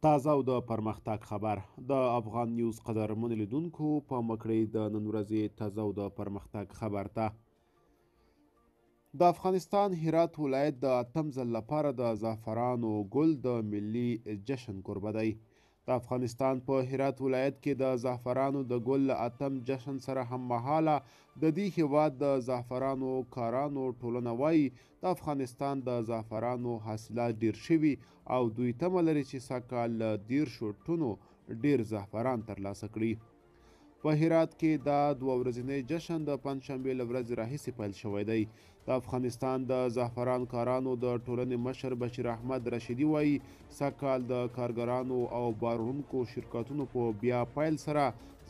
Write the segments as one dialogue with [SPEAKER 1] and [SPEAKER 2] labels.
[SPEAKER 1] تازه او د پرمختګ خبر د افغان نیوز قدرمنو لیدونکو په مکړې د نن ورځې تازه او د پرمختګ خبر ته د افغانستان هرات ولایت د اتم ځل لپاره د زعفرانو ګل د ملي جشن کوربه دی. د افغانستان په هرات ولایت کې د زعفرانو د ګل له اتم جشن سره هممهاله د دې هیواد د زعفرانو کارانو ټولنه وایي د افغانستان د زعفرانو حاصلات ډیر شوي او دوی تمه لري چې سږکال له 10 ټنو ډیر زعفران ترلاسه کړي. په هرات کې دا 2 ورځنی جشن د پنجشنبې له ورځې راهیسې پیل شوی دی. د افغانستان د زعفران کارانو د ټولنې مشر بشیر احمد رشیدي وایي سږکال د کارګرانو او بار شرکتونو په بیا پیل سره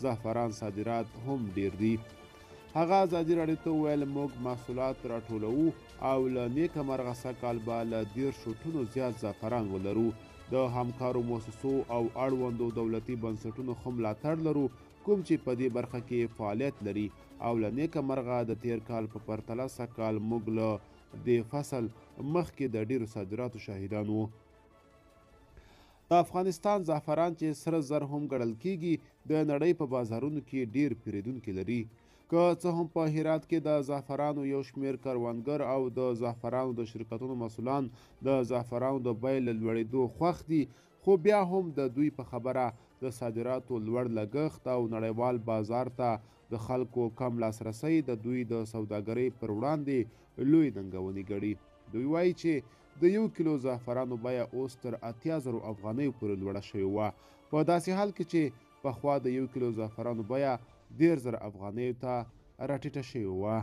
[SPEAKER 1] زعفران صادرات هم ډیر دي. هغه ازادي راډیو ته وویل موږ محصولات راټولوو او له نیکه مرغه سږکال به له 10 ټنو زیات زعفران ولرو. د همکارو مؤسسو او اړوندو دولتي بنسټونو هم ملاتړ لرو کوم چې په دې برخه کې فعالیت لري او له نیکه مرغه د تیر کال په پرتله سږکال موږ له دې فصل مخکې د ډیرو صادراتو شاهدان وو. د افغانستان زعفران چې سره زر هم ګڼل کیږي د نړۍ په بازارونو کې ډیر پیرودونکي لري. که څه هم په هرات کې د زعفرانو یو شمیر کروندګر او د زعفرانو د شرکتونو مسؤلان د زعفرانو د بیې له لوړېدو خوښ دي خو بیا هم د دوی په خبره د صادراتو لوړ لګښت او نړیوال بازار ته د خلکو کم لاسرسی د دوی د سوداګرۍ پر وړاندې لوی ننګونې ګڼي. دوی وایي چې د 1 کیلو زعفرانو بیه اوس تر 80,000 افغانیو پورې لوړه شوې وه په داسې حال کې چې پخوا د 1 کیلو زعفرانو بیه 10,000 افغانیو ته راټیټه شوې وه.